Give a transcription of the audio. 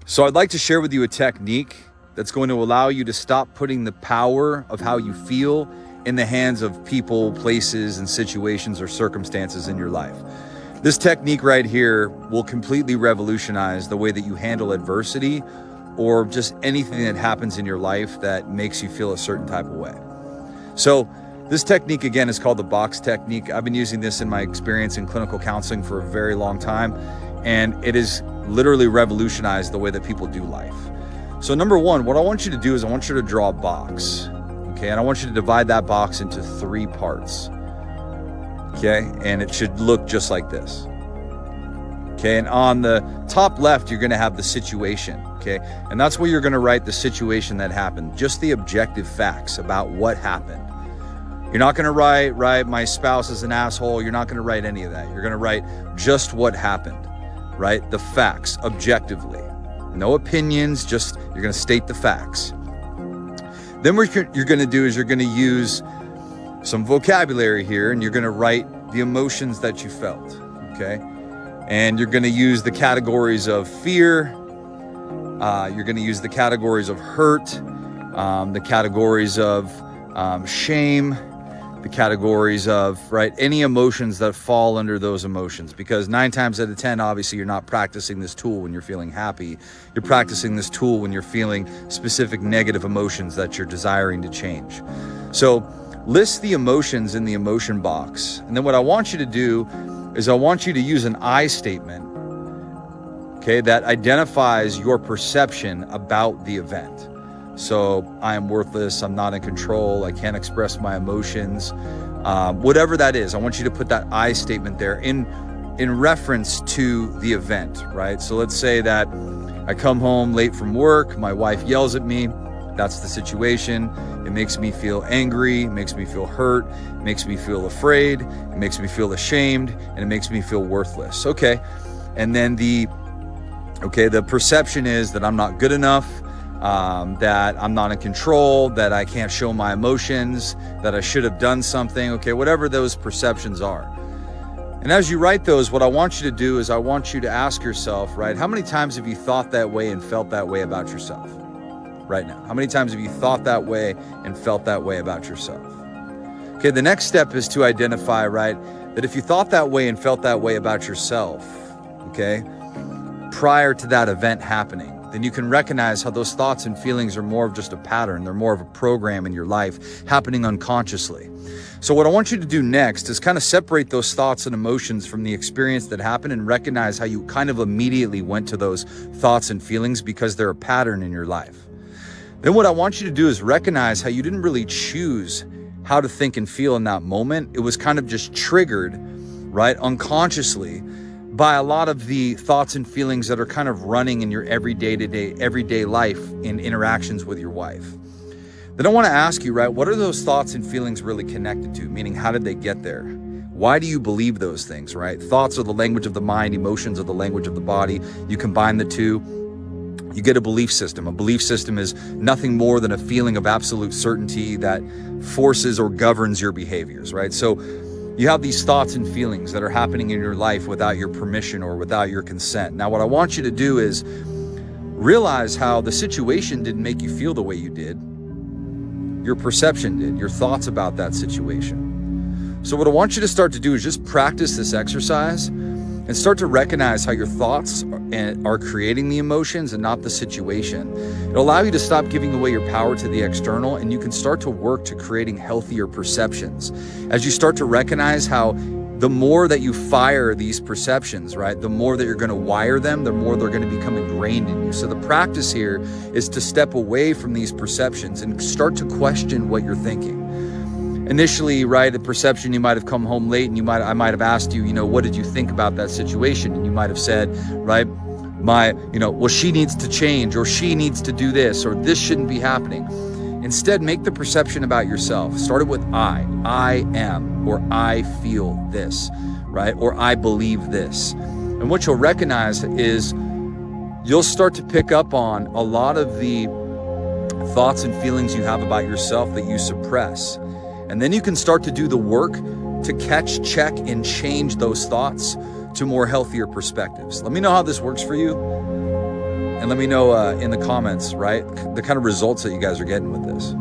So I'd like to share with you a technique that's going to allow you to stop putting the power of how you feel in the hands of people, places, and situations or circumstances in your life. This technique right here will completely revolutionize the way that you handle adversity or just anything that happens in your life that makes you feel a certain type of way. So this technique, again, is called the box technique. I've been using this in my experience in clinical counseling for a very long time, and it has literally revolutionized the way that people do life. So number one, what I want you to do is I want you to draw a box, okay? And I want you to divide that box into 3 parts, okay? And it should look just like this, okay? And on the top left, you're gonna have the situation, okay? And that's where you're gonna write the situation that happened, just the objective facts about what happened. You're not gonna write, my spouse is an asshole. You're not gonna write any of that. You're gonna write just what happened, right? The facts, objectively. No opinions, just you're gonna state the facts. Then what you're gonna do is you're gonna use some vocabulary here, and you're gonna write the emotions that you felt, okay? And you're gonna use the categories of fear, you're gonna use the categories of hurt, the categories of shame, the categories of, any emotions that fall under those emotions. Because 9 times out of 10, obviously, you're not practicing this tool when you're feeling happy. You're practicing this tool when you're feeling specific negative emotions that you're desiring to change. So list the emotions in the emotion box. And then what I want you to do is I want you to use an I statement, okay, that identifies your perception about the event. So I am worthless, I'm not in control, I can't express my emotions, whatever that is. I want you to put that I statement there in reference to the event, right? So let's say that I come home late from work, my wife yells at me. That's the situation. It makes me feel angry, it makes me feel hurt, it makes me feel afraid, it makes me feel ashamed, and it makes me feel worthless. Okay, and then the perception is that I'm not good enough, that I'm not in control, that I can't show my emotions, that I should have done something, okay, whatever those perceptions are. And as you write those, what I want you to do is I want you to ask yourself, right, how many times have you thought that way and felt that way about yourself right now? How many times have you thought that way and felt that way about yourself? Okay, the next step is to identify, right, that if you thought that way and felt that way about yourself, okay, prior to that event happening, then you can recognize how those thoughts and feelings are more of just a pattern. They're more of a program in your life happening unconsciously. So what I want you to do next is kind of separate those thoughts and emotions from the experience that happened and recognize how you kind of immediately went to those thoughts and feelings because they're a pattern in your life. Then what I want you to do is recognize how you didn't really choose how to think and feel in that moment. It was kind of just triggered, right, unconsciously, by a lot of the thoughts and feelings that are kind of running in your everyday life in interactions with your wife. Then I want to ask you, right, what are those thoughts and feelings really connected to? Meaning, how did they get there? Why do you believe those things, right? Thoughts are the language of the mind, emotions are the language of the body. You combine the two, you get a belief system. A belief system is nothing more than a feeling of absolute certainty that forces or governs your behaviors, right? So you have these thoughts and feelings that are happening in your life without your permission or without your consent. Now, what I want you to do is realize how the situation didn't make you feel the way you did. Your perception did, your thoughts about that situation. So what I want you to start to do is just practice this exercise and start to recognize how your thoughts are creating the emotions and not the situation. It'll allow you to stop giving away your power to the external, and you can start to work to creating healthier perceptions. As you start to recognize how the more that you fire these perceptions, right, the more that you're going to wire them, the more they're going to become ingrained in you. So the practice here is to step away from these perceptions and start to question what you're thinking. Initially, right, the perception, you might have come home late and I might have asked you, what did you think about that situation? And you might have said, right, well, she needs to change, or she needs to do this, or this shouldn't be happening. Instead, make the perception about yourself. Start it with I am, or I feel this, right? Or I believe this. And what you'll recognize is you'll start to pick up on a lot of the thoughts and feelings you have about yourself that you suppress. And then you can start to do the work to catch, check, and change those thoughts to more healthier perspectives. Let me know how this works for you, and And let me know in the comments, right, the kind of results that you guys are getting with this.